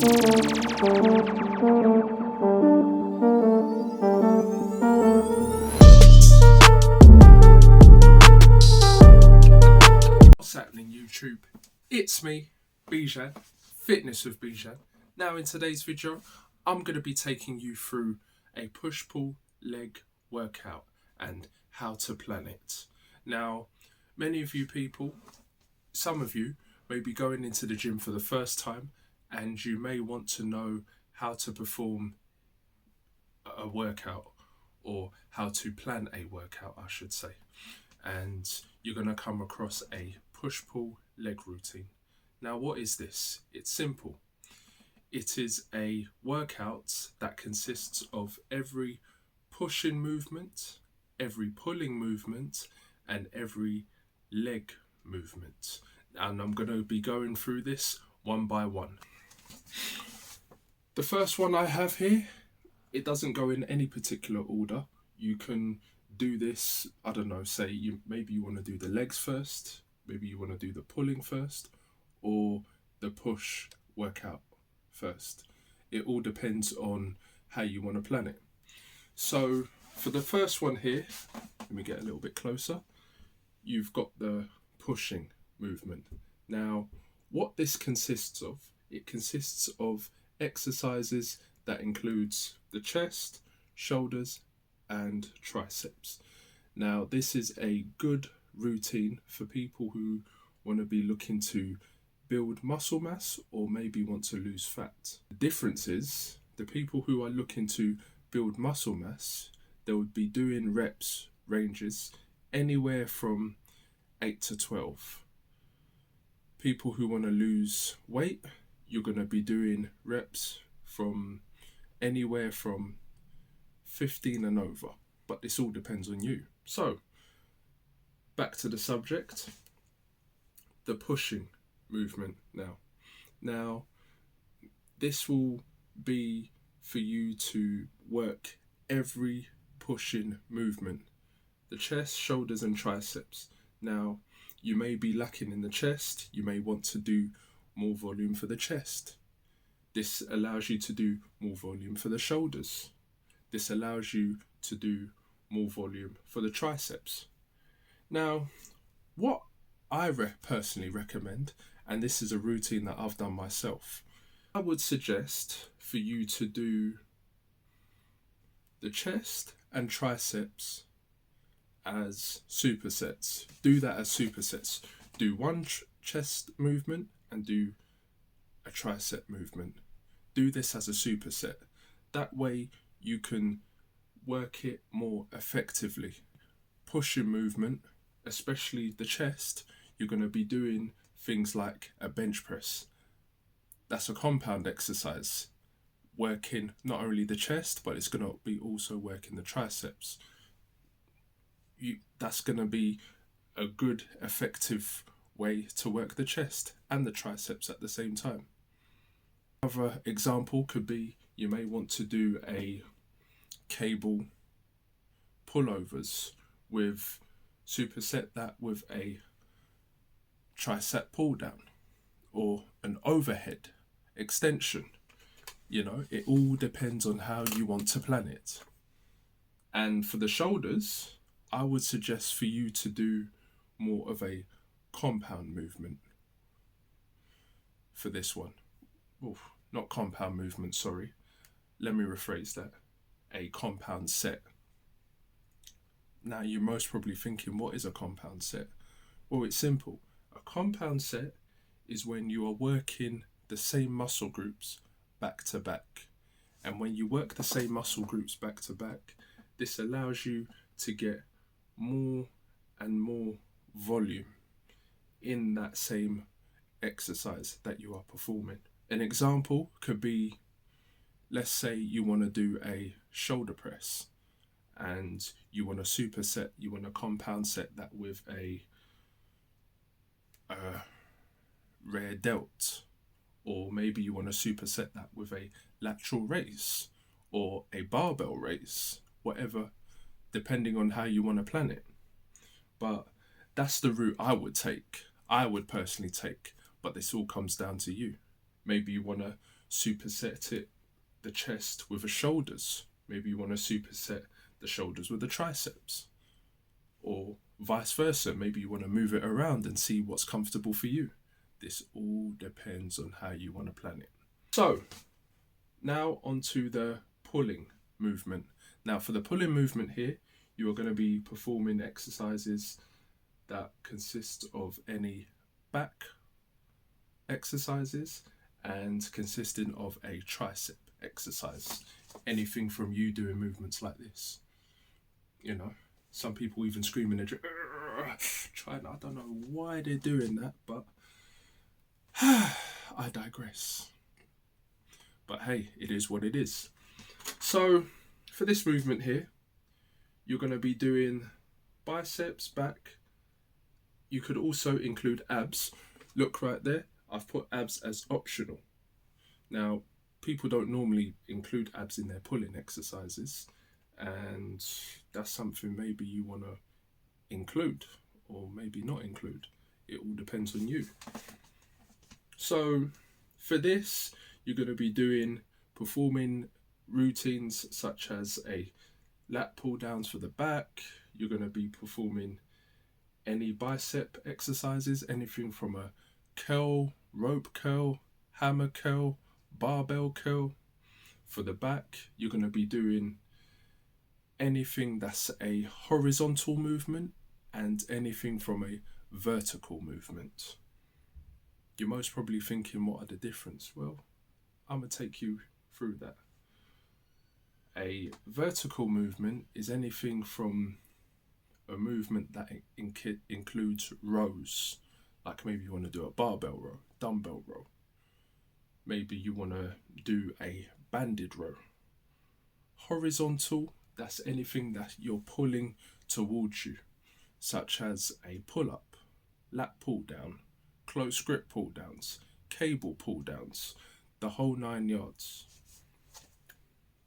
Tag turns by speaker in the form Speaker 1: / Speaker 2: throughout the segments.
Speaker 1: What's happening, YouTube? It's me, Bijan, Fitness with Bijan. Now in today's video, I'm going to be taking you through a push-pull leg workout and how to plan it. Now, many of you people, some of you may be going into the gym for the first time and you may want to know how to perform a workout or how to plan a workout, I should say. And you're going to come across a push-pull leg routine. Now, what is this? It's simple. It is a workout that consists of every pushing movement, every pulling movement, and every leg movement. And I'm going to be going through this one by one. The first one I have here, it doesn't go in any particular order. You can do this, I don't know, say maybe you want to do the legs first, maybe you want to do the pulling first, or the push workout first. It all depends on how you want to plan it. So for the first one here, let me get a little bit closer. You've got the pushing movement. Now, what this consists of, it consists of exercises that includes the chest, shoulders, and triceps. Now, this is a good routine for people who want to be looking to build muscle mass or maybe want to lose fat. The difference is the people who are looking to build muscle mass, they would be doing reps ranges anywhere from 8 to 12. People who want to lose weight, you're going to be doing reps from anywhere from 15 and over, but this all depends on you. So, back to the subject, the pushing movement now. Now, this will be for you to work every pushing movement, the chest, shoulders, and triceps. Now, you may be lacking in the chest, you may want to do more volume for the chest. This allows you to do more volume for the shoulders. This allows you to do more volume for the triceps. Now, what I personally recommend, and this is a routine that I've done myself, I would suggest for you to do the chest and triceps as supersets. Do that as supersets. Do one chest movement and do a tricep movement. Do this as a superset. That way you can work it more effectively. Pushing movement, especially the chest, you're going to be doing things like a bench press. That's a compound exercise, working not only the chest, but it's going to be also working the triceps. That's going to be a good, effective way to work the chest and the triceps at the same time. Another example could be you may want to do a cable pullovers with superset that with a tricep pull down or an overhead extension. You know, it all depends on how you want to plan it. And for the shoulders, I would suggest for you to do more of a compound movement for this one. Oof, not compound movement, sorry. Let me rephrase that. A compound set. Now, you're most probably thinking, what is a compound set? Well, it's simple. A compound set is when you are working the same muscle groups back to back. And when you work the same muscle groups back to back, this allows you to get more and more volume in that same exercise that you are performing. An example could be, let's say you want to do a shoulder press and you want to superset, you want to compound set that with a rear delt, or maybe you want to superset that with a lateral raise or a barbell raise, whatever, depending on how you want to plan it. But that's the route I would take. I would personally take, but this all comes down to you. Maybe you want to superset it, the chest with the shoulders. Maybe you want to superset the shoulders with the triceps, or vice versa. Maybe you want to move it around and see what's comfortable for you. This all depends on how you want to plan it. So now onto the pulling movement. Now for the pulling movement here, you are going to be performing exercises that consist of any back exercises and consisting of a tricep exercise. Anything from you doing movements like this. You know, some people even screaming and trying. I don't know why they're doing that, but I digress. But hey, it is what it is. So for this movement here, you're going to be doing biceps, back. You could also include abs. Look right there, I've put abs as optional. Now, people don't normally include abs in their pulling exercises, and that's something maybe you want to include or maybe not include. It all depends on you. So for this, you're going to be performing routines such as a lat pull downs for the back. You're going to be performing any bicep exercises, anything from a curl, rope curl, hammer curl, barbell curl. For the back, you're going to be doing anything that's a horizontal movement and anything from a vertical movement. You're most probably thinking, what are the difference? Well, I'm going to take you through that. A vertical movement is anything from a movement that includes rows. Like maybe you want to do a barbell row, dumbbell row. Maybe you want to do a banded row. Horizontal, that's anything that you're pulling towards you, such as a pull-up, lat pull-down, close grip pull-downs, cable pull-downs, the whole 9 yards.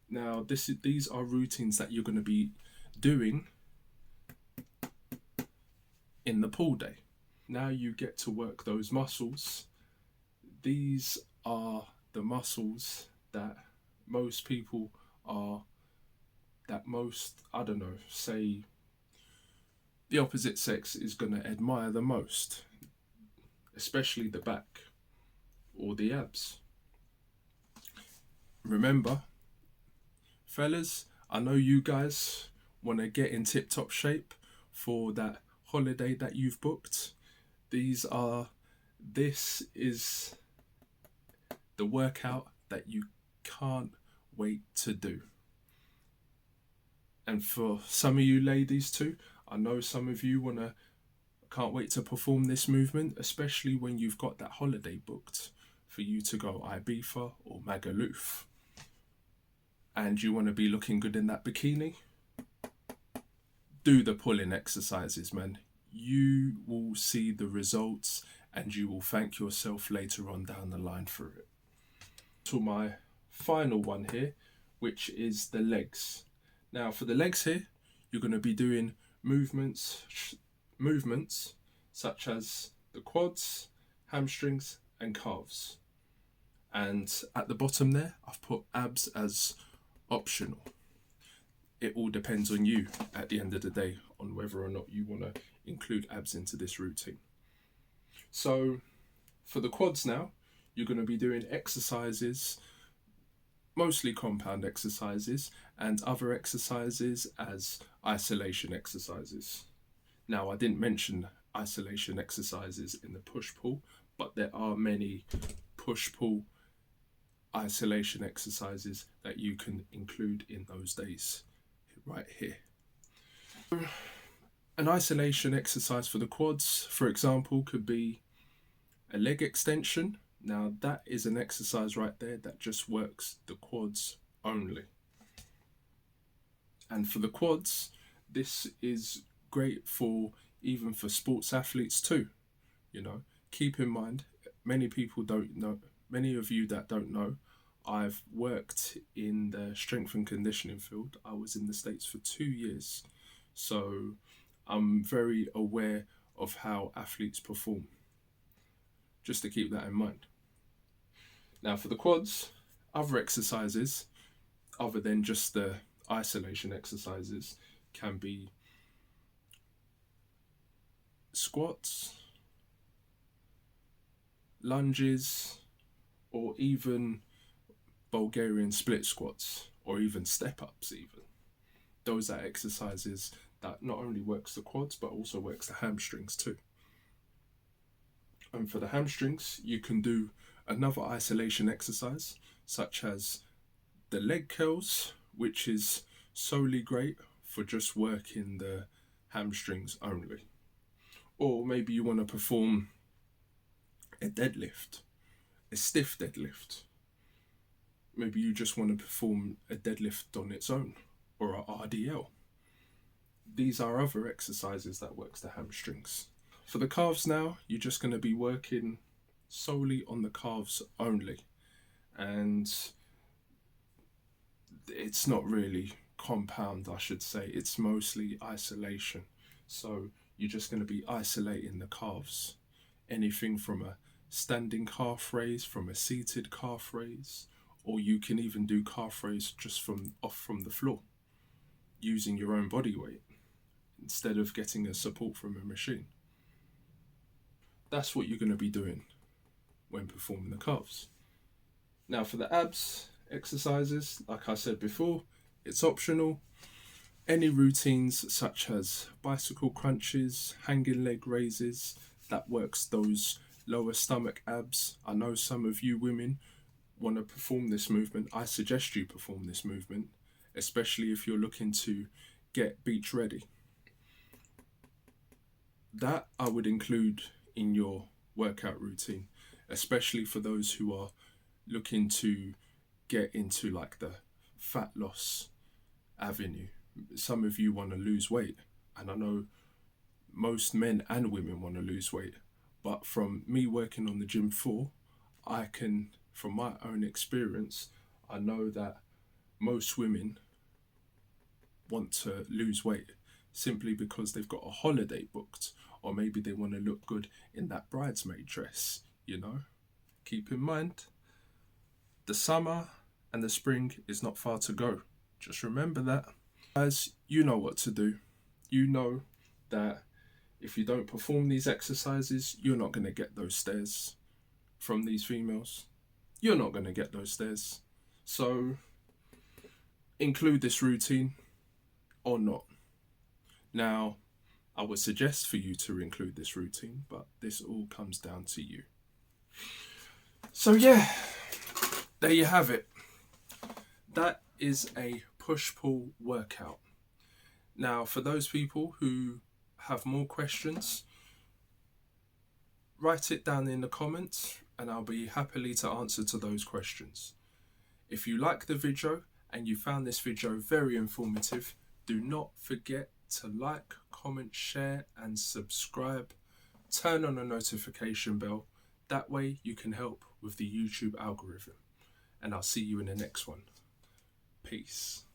Speaker 1: Now, these are routines that you're going to be doing in the pull day. Now you get to work those muscles. These are the muscles that most people say the opposite sex is going to admire the most, especially the back or the abs. Remember, fellas, I know you guys want to get in tip-top shape for that holiday that you've booked. This is the workout that you can't wait to do. And for some of you ladies too, I know some of you can't wait to perform this movement, especially when you've got that holiday booked for you to go Ibiza or Magaluf. And you want to be looking good in that bikini. Do the pulling exercises, man. You will see the results and you will thank yourself later on down the line for it. To my final one here, which is the legs. Now for the legs here, you're going to be doing movements such as the quads, hamstrings and calves. And at the bottom there, I've put abs as optional. It all depends on you at the end of the day on whether or not you want to include abs into this routine. So for the quads now, you're going to be doing exercises, mostly compound exercises, and other exercises as isolation exercises. Now, I didn't mention isolation exercises in the push-pull, but there are many push-pull isolation exercises that you can include in those days right here. An isolation exercise for the quads, for example, could be a leg extension. Now that is an exercise right there that just works the quads only. And for the quads, this is great for even for sports athletes too. You know, keep in mind, many of you that don't know, I've worked in the strength and conditioning field. I was in the States for 2 years. So I'm very aware of how athletes perform. Just to keep that in mind. Now for the quads, other exercises other than just the isolation exercises can be squats, lunges, or even Bulgarian split squats, or even step ups even. Those are exercises that not only works the quads but also works the hamstrings too. And for the hamstrings, you can do another isolation exercise such as the leg curls, which is solely great for just working the hamstrings only. Or maybe you want to perform a deadlift, a stiff deadlift. Maybe you just want to perform a deadlift on its own, or a RDL. These are other exercises that works the hamstrings. For the calves now, you're just going to be working solely on the calves only. And it's not really compound, I should say. It's mostly isolation. So you're just going to be isolating the calves. Anything from a standing calf raise, from a seated calf raise, or you can even do calf raise just from the floor, using your own body weight instead of getting a support from a machine. That's what you're going to be doing when performing the calves. Now for the abs exercises, like I said before, it's optional. Any routines such as bicycle crunches, hanging leg raises, that works those lower stomach abs. I know some of you women want to perform this movement. I suggest you perform this movement, especially if you're looking to get beach ready. That I would include in your workout routine, especially for those who are looking to get into like the fat loss avenue. Some of you want to lose weight, and I know most men and women want to lose weight, but from me working on the gym floor, I can, from my own experience, I know that most women want to lose weight simply because they've got a holiday booked, or maybe they want to look good in that bridesmaid dress, you know. Keep in mind, the summer and the spring is not far to go. Just remember that. Guys, you know what to do. You know that if you don't perform these exercises, you're not going to get those stares from these females. You're not going to get those stares. So include this routine or not. Now, I would suggest for you to include this routine, but this all comes down to you. So yeah, there you have it. That is a push-pull workout. Now, for those people who have more questions, write it down in the comments and I'll be happily to answer to those questions. If you like the video and you found this video very informative, do not forget to like, comment, share and subscribe. Turn on the notification bell. That way you can help with the YouTube algorithm. And I'll see you in the next one. Peace.